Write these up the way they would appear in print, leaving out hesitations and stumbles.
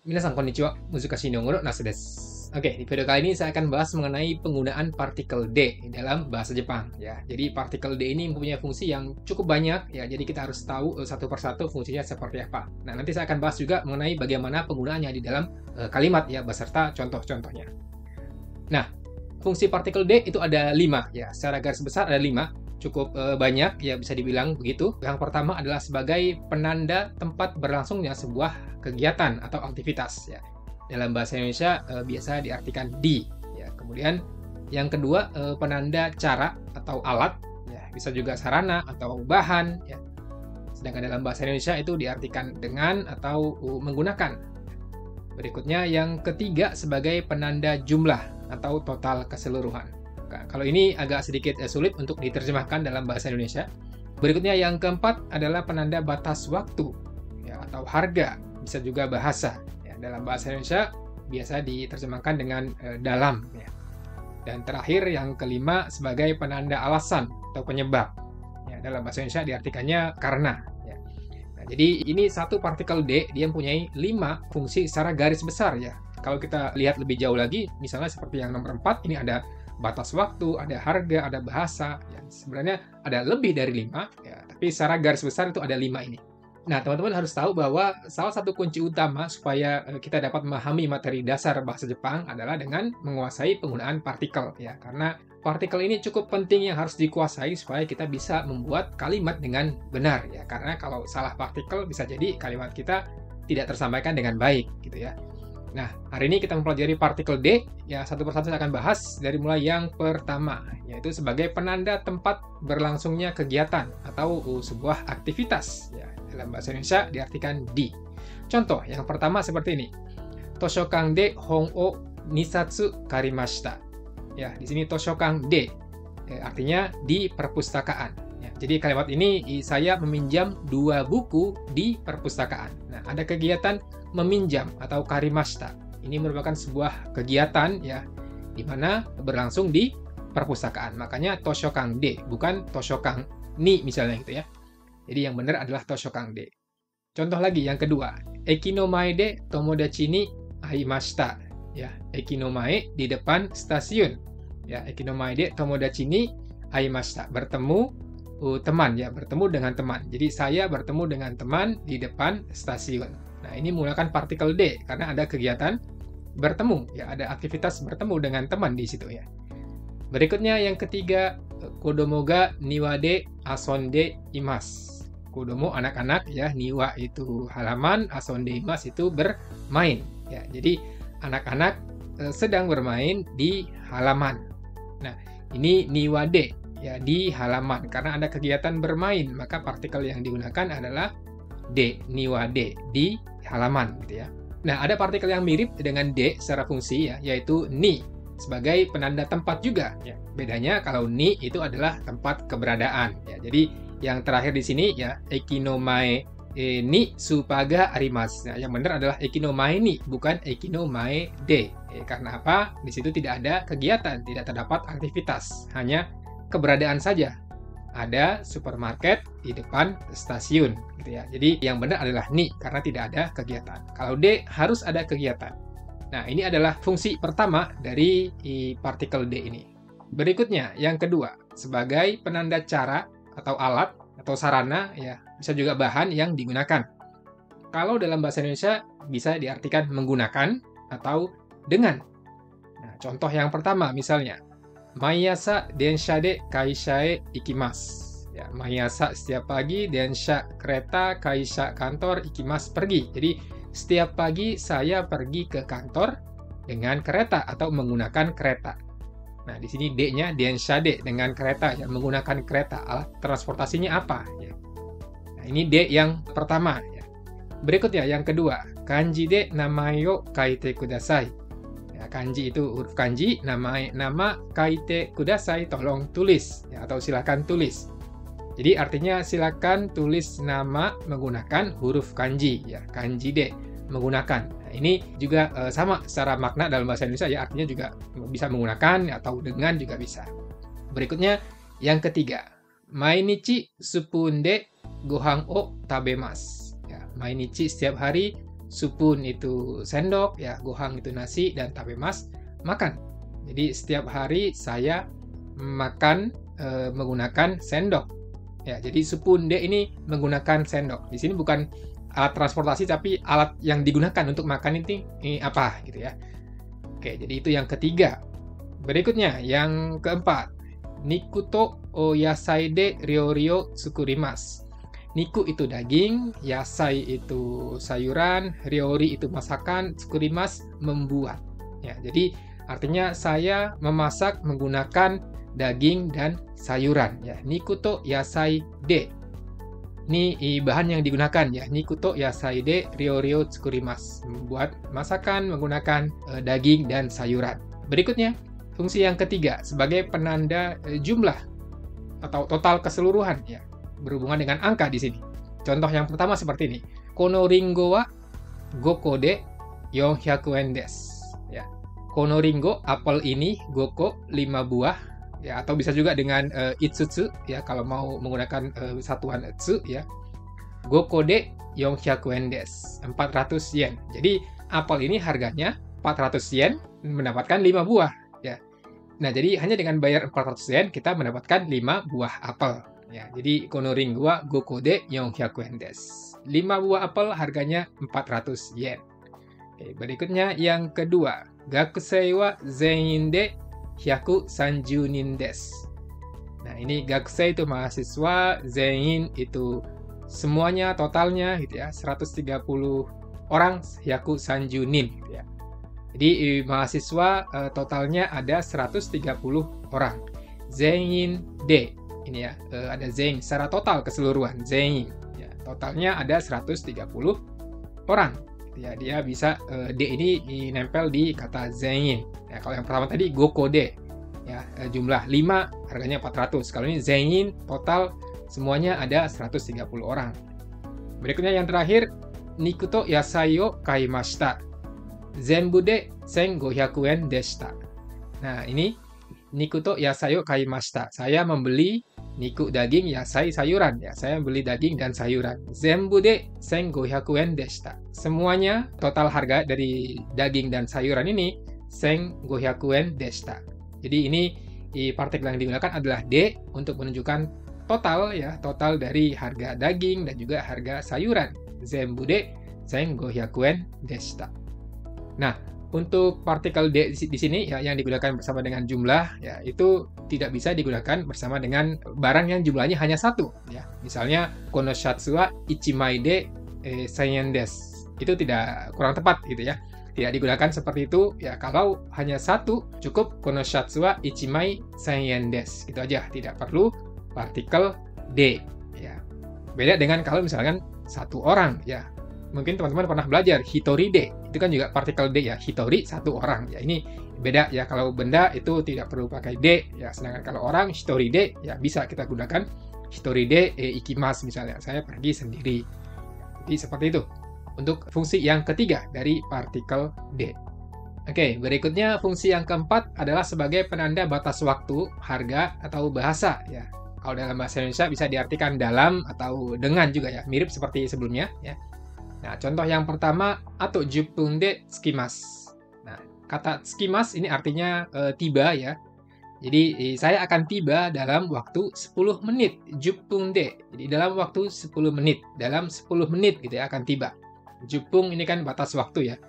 Minasan konnichiwa, Muzukashi no Ngoro Nasu desu. Oke, di video kali ini saya akan bahas mengenai penggunaan partikel D dalam bahasa Jepang ya. Jadi partikel D ini mempunyai fungsi yang cukup banyak ya. Jadi kita harus tahu satu persatu fungsinya seperti apa. Nah, nanti saya akan bahas juga mengenai bagaimana penggunaannya di dalam kalimat ya beserta contoh-contohnya. Nah, fungsi partikel D itu ada 5 ya. Secara garis besar ada 5. Cukup banyak ya, bisa dibilang begitu. Yang pertama adalah sebagai penanda tempat berlangsungnya sebuah kegiatan atau aktivitas ya. Dalam bahasa Indonesia biasa diartikan di ya. Kemudian yang kedua penanda cara atau alat ya, bisa juga sarana atau bahan ya. Sedangkan dalam bahasa Indonesia itu diartikan dengan atau menggunakan. Berikutnya yang ketiga sebagai penanda jumlah atau total keseluruhan. Nah, kalau ini agak sedikit sulit untuk diterjemahkan dalam bahasa Indonesia. Berikutnya yang keempat adalah penanda batas waktu ya, atau harga, bisa juga bahasa. Ya, dalam bahasa Indonesia biasa diterjemahkan dengan dalam. Ya. Dan terakhir yang kelima sebagai penanda alasan atau penyebab. Ya, dalam bahasa Indonesia diartikannya karena. Ya. Nah, jadi ini satu partikel D, dia mempunyai 5 fungsi secara garis besar ya. Kalau kita lihat lebih jauh lagi, misalnya seperti yang nomor 4, ini ada batas waktu, ada harga, ada bahasa. Ya, sebenarnya ada lebih dari 5, ya, tapi secara garis besar itu ada 5 ini. Nah, teman-teman harus tahu bahwa salah satu kunci utama supaya kita dapat memahami materi dasar bahasa Jepang adalah dengan menguasai penggunaan partikel. Ya, karena partikel ini cukup penting yang harus dikuasai supaya kita bisa membuat kalimat dengan benar. Ya, karena kalau salah partikel bisa jadi kalimat kita tidak tersampaikan dengan baik, gitu ya. Nah, hari ini kita mempelajari partikel D, ya satu persatu saya akan bahas dari mulai yang pertama, yaitu sebagai penanda tempat berlangsungnya kegiatan atau sebuah aktivitas. Ya, dalam bahasa Indonesia diartikan di. Contoh, yang pertama seperti ini. Toshokan de hon o nisatsu karimashita. Ya, di sini Toshokan D, artinya di perpustakaan. Ya, jadi kalimat ini saya meminjam 2 buku di perpustakaan. Nah, ada kegiatan meminjam atau karimashita. Ini merupakan sebuah kegiatan ya di mana berlangsung di perpustakaan. Makanya Toshokan D, bukan Toshokan ni misalnya gitu ya. Jadi yang benar adalah Toshokan D. Contoh lagi yang kedua, Eki no mae de tomodachi ni aimashita. Ya, Eki no mae di depan stasiun. Ya, Eki no mae de tomodachi ni aimashita. Bertemu teman ya, bertemu dengan teman. Jadi saya bertemu dengan teman di depan stasiun. Nah, ini menggunakan partikel D karena ada kegiatan bertemu ya, ada aktivitas bertemu dengan teman di situ ya. Berikutnya yang ketiga, kodomo ga niwa de asonde imasu. Kodomo anak-anak ya, niwa itu halaman, asonde imasu itu bermain ya. Jadi anak-anak sedang bermain di halaman. Nah, ini niwa de ya, di halaman karena ada kegiatan bermain, maka partikel yang digunakan adalah D, niwa D, di halaman gitu ya. Nah, ada partikel yang mirip dengan D secara fungsi ya, yaitu ni sebagai penanda tempat juga ya. Bedanya kalau ni itu adalah tempat keberadaan ya. Jadi yang terakhir di sini ya, eki no mae ni supaga arimasu. Nah, yang benar adalah eki no mae ni, bukan eki no mae de. Karena apa? Di situ tidak ada kegiatan, tidak terdapat aktivitas, hanya keberadaan saja. Ada supermarket di depan stasiun gitu ya. Jadi yang benar adalah ni karena tidak ada kegiatan. Kalau D harus ada kegiatan. Nah, ini adalah fungsi pertama dari partikel D ini. Berikutnya yang kedua, sebagai penanda cara atau alat atau sarana ya, bisa juga bahan yang digunakan. Kalau dalam bahasa Indonesia bisa diartikan menggunakan atau dengan. Nah, contoh yang pertama misalnya Maiasa densha de kaisha e ikimasu. Ya, maiasa setiap pagi, densha kereta, kaisha kantor, ikimasu pergi. Jadi setiap pagi saya pergi ke kantor dengan kereta atau menggunakan kereta. Nah, di sini D-nya densha de dengan kereta ya, menggunakan kereta. Alat transportasinya apa ya. Nah, ini D yang pertama ya. Berikutnya yang kedua, kanji de namae o kaite kudasai. Kanji itu huruf kanji, nama kaite kudasai, tolong tulis ya, atau silakan tulis. Jadi artinya silakan tulis nama menggunakan huruf kanji ya, kanji de menggunakan. Nah, ini juga sama secara makna dalam bahasa Indonesia ya, artinya juga bisa menggunakan atau dengan juga bisa. Berikutnya yang ketiga, mainichi supun de gohan o tabemasu. Ya, mainichi setiap hari supun itu sendok, ya, gohang itu nasi, dan tabemas makan. Jadi setiap hari saya makan menggunakan sendok. Ya, jadi supun de ini menggunakan sendok. Di sini bukan alat transportasi tapi alat yang digunakan untuk makan ini apa gitu ya. Oke, jadi itu yang ketiga. Berikutnya yang keempat. Niku to yasai de ryo tsukurimasu. Niku itu daging, yasai itu sayuran, ryori itu masakan, tsukurimasu membuat. Ya, jadi artinya saya memasak menggunakan daging dan sayuran. Ya, niku to yasai de. Ini bahan yang digunakan ya. Niku to yasai de ryo tsukurimasu. Membuat masakan menggunakan daging dan sayuran. Berikutnya, fungsi yang ketiga sebagai penanda jumlah atau total keseluruhan ya. Berhubungan dengan angka di sini. Contoh yang pertama seperti ini. Kono ringo wa goko de 400 yen desu. Ya. Kono ringo, apel ini, goko 5 buah ya, atau bisa juga dengan itsutsu ya kalau mau menggunakan satuan tsu ya. Goko de 400 yen desu, 400 yen. Jadi apel ini harganya 400 yen mendapatkan 5 buah ya. Nah, jadi hanya dengan bayar 400 yen kita mendapatkan 5 buah apel ya. Jadi kono ringo wa goko de 400 yen desu. 5 buah apel harganya 400 yen. Oke, berikutnya yang kedua. Gakusei wa zenin de 130 nin desu. Nah, ini gakusei itu mahasiswa, zenin itu semuanya totalnya gitu ya, 130 orang, 130 nin gitu ya. Jadi mahasiswa totalnya ada 130 orang. Zenin de ini ya, ada zenin secara total keseluruhan, zenin ya, totalnya ada 130 orang. Ya, dia bisa D ini nempel di kata zenin. Ya, kalau yang pertama tadi goko de ya, jumlah 5 harganya 400. Kalau ini zenin total semuanya ada 130 orang. Berikutnya yang terakhir, niku to yasai o kaimashita. Zenbu de 1500 yen deshita. Nah, ini niku to yasai o kaimashita. Saya membeli niku daging, yasai sayuran ya. Saya beli daging dan sayuran. Zenbu de 1500 yen deshita. Semuanya total harga dari daging dan sayuran ini 1500 yen deshita. Jadi ini partikel yang digunakan adalah de untuk menunjukkan total ya, total dari harga daging dan juga harga sayuran. Zenbu de 1500 yen deshita. Nah, untuk partikel D di sini ya, yang digunakan bersama dengan jumlah ya, itu tidak bisa digunakan bersama dengan barang yang jumlahnya hanya satu ya. Misalnya kono shatsu wa ichimai de 1000 yen desu. Itu tidak, kurang tepat gitu ya. Tidak digunakan seperti itu ya. Kalau hanya satu cukup kono shatsu wa ichimai 1000 yen desu. Itu aja, tidak perlu partikel D ya. Beda dengan kalau misalkan satu orang ya. Mungkin teman-teman pernah belajar hitori de, itu kan juga partikel D ya, hitori satu orang ya. Ini beda ya, kalau benda itu tidak perlu pakai D ya, sedangkan kalau orang hitori de ya bisa kita gunakan hitori de ikimasu misalnya, saya pergi sendiri. Jadi seperti itu untuk fungsi yang ketiga dari partikel D. Oke, berikutnya fungsi yang keempat adalah sebagai penanda batas waktu, harga atau bahasa ya. Kalau dalam bahasa Indonesia bisa diartikan dalam atau dengan juga ya, mirip seperti sebelumnya ya. Nah, contoh yang pertama, ato 10 分で着きます. Nah, kata 着きますini artinya tiba ya. Jadi, saya akan tiba dalam waktu 10 menit. 10 分で. Jadi, dalam waktu 10 menit. Dalam 10 menit gitu ya, akan tiba. 10 分ini kan batas waktu ya.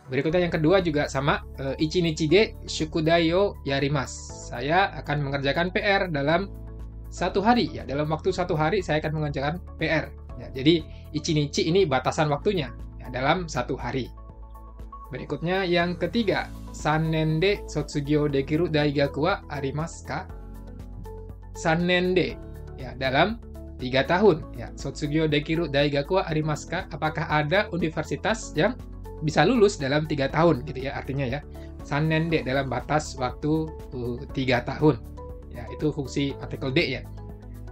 Berikutnya yang kedua juga sama. 1日で宿題をやります. Saya akan mengerjakan PR dalam satu hari ya. Dalam waktu satu hari saya akan mengerjakan PR. Ya, jadi ichinichi ini batasan waktunya ya, dalam satu hari. Berikutnya yang ketiga, 3 nen de sotsugyo dekiru daigaku wa arimasu ka? 3 nen de ya, dalam 3 tahun ya. Sotsugyo dekiru daigaku wa arimasu ka? Apakah ada universitas yang bisa lulus dalam 3 tahun gitu ya artinya ya. 3 nen de dalam batas waktu 3 tahun. Ya, itu fungsi partikel D ya.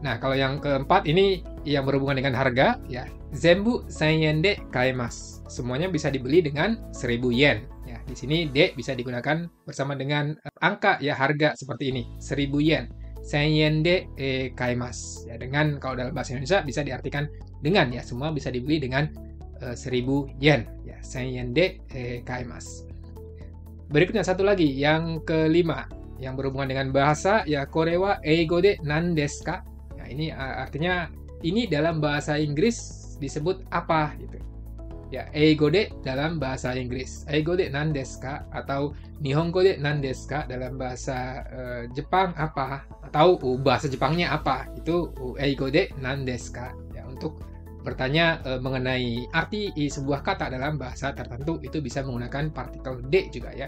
Nah, kalau yang keempat ini yang berhubungan dengan harga, ya, zenbu 1000 yen de kaemasu. Semuanya bisa dibeli dengan 1000 yen. Ya, di sini D bisa digunakan bersama dengan angka, ya, harga seperti ini, 1000 yen. 1000 yen de kaemasu. Ya, dengan, kalau dalam bahasa Indonesia bisa diartikan dengan, ya, semua bisa dibeli dengan 1000 yen. Ya, 1000 yen de kaemasu. Berikutnya satu lagi, yang kelima, yang berhubungan dengan bahasa, ya kore wa eigo de nan desu ka? Nah, ini artinya ini dalam bahasa Inggris disebut apa gitu. Ya, eigo de dalam bahasa Inggris. Eigo de nan desu ka? Atau nihongo de nan desu ka? Dalam bahasa Jepang apa? Atau bahasa Jepangnya apa? Itu eigo de nan desu ka? Ya, untuk bertanya mengenai arti sebuah kata dalam bahasa tertentu, itu bisa menggunakan partikel de juga ya.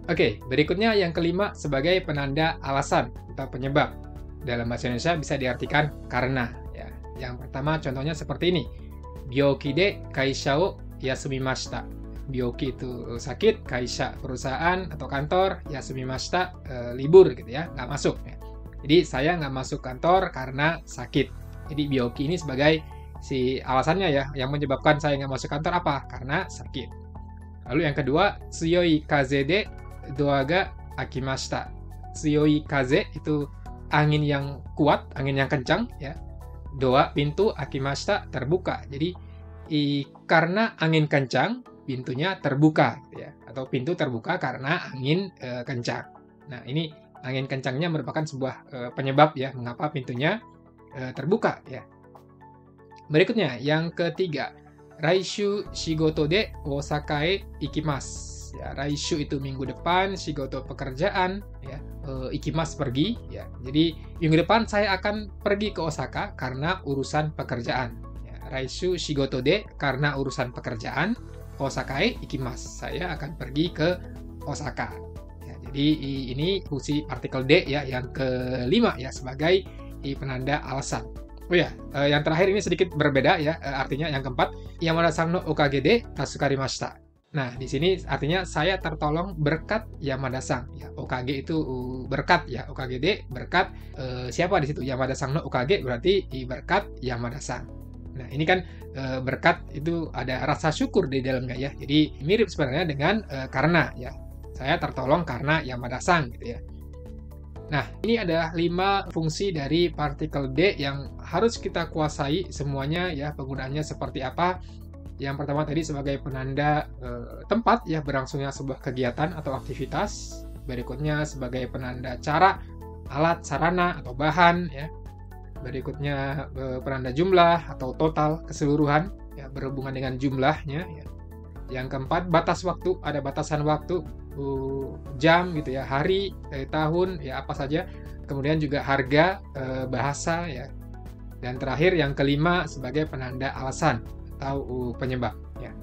Oke, berikutnya yang kelima sebagai penanda alasan atau penyebab. Dalam bahasa Indonesia bisa diartikan karena ya. Yang pertama contohnya seperti ini. Byoki de kaisha o yasumimashita. Byoki itu sakit, kaisha perusahaan atau kantor, yasumimashita libur gitu ya, nggak masuk ya. Jadi saya nggak masuk kantor karena sakit. Jadi byoki ini sebagai si alasannya ya, yang menyebabkan saya nggak masuk kantor apa? Karena sakit. Lalu yang kedua, tsuyoi kaze de doa ga akimashita. Tsuyoi kaze itu angin yang kuat, angin yang kencang ya. Doa pintu, akimashita terbuka. Jadi karena angin kencang, pintunya terbuka gitu ya. Atau pintu terbuka karena angin kencang. Nah, ini angin kencangnya merupakan sebuah penyebab ya mengapa pintunya terbuka ya. Berikutnya, yang ketiga, Raishu shigoto de Osaka e ikimasu. Ya, Raishu itu minggu depan, shigoto pekerjaan, ya, ikimasu pergi. Ya. Jadi minggu depan saya akan pergi ke Osaka karena urusan pekerjaan. Ya, Raishu shigoto de karena urusan pekerjaan, Osaka e ikimasu. Saya akan pergi ke Osaka. Ya, jadi ini fungsi partikel de ya yang kelima ya sebagai penanda alasan. Oh ya, yang terakhir ini sedikit berbeda ya, artinya yang keempat, Yamada-san no okage de tasukarimashita. Nah, di sini artinya saya tertolong berkat Yamada-san. Ya, okage itu berkat ya, okage de berkat siapa di situ? Yamada-san no okage berarti berkat Yamada-san. Nah, ini kan berkat itu ada rasa syukur di dalamnya ya. Jadi mirip sebenarnya dengan karena ya. Saya tertolong karena Yamada-san gitu ya. Nah, ini ada 5 fungsi dari partikel D yang harus kita kuasai semuanya ya, penggunaannya seperti apa. Yang pertama tadi sebagai penanda tempat ya berlangsungnya sebuah kegiatan atau aktivitas. Berikutnya sebagai penanda cara, alat, sarana atau bahan ya. Berikutnya penanda jumlah atau total keseluruhan ya berhubungan dengan jumlahnya ya. Yang keempat batas waktu, ada batasan waktu, jam gitu ya, hari, tahun ya apa saja. Kemudian juga harga, bahasa ya. Dan terakhir yang kelima sebagai penanda alasan atau penyebab ya.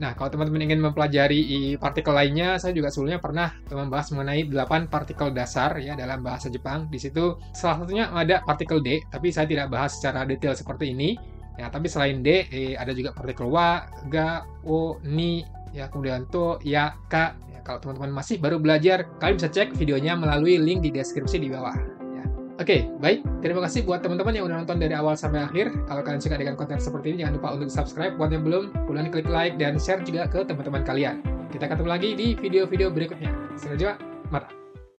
Nah, kalau teman-teman ingin mempelajari partikel lainnya, saya juga sebelumnya pernah membahas mengenai 8 partikel dasar ya dalam bahasa Jepang. Di situ salah satunya ada partikel D, tapi saya tidak bahas secara detail seperti ini. Ya, tapi selain D, ada juga partikel wa, ga, o, ni, ya, kemudian to, ya, ka. Ya, kalau teman-teman masih baru belajar, kalian bisa cek videonya melalui link di deskripsi di bawah. Ya. Oke, baik. Terima kasih buat teman-teman yang udah nonton dari awal sampai akhir. Kalau kalian suka dengan konten seperti ini, jangan lupa untuk subscribe. Buat yang belum, kemudian klik like dan share juga ke teman-teman kalian. Kita ketemu lagi di video-video berikutnya. Sampai jumpa. Mata.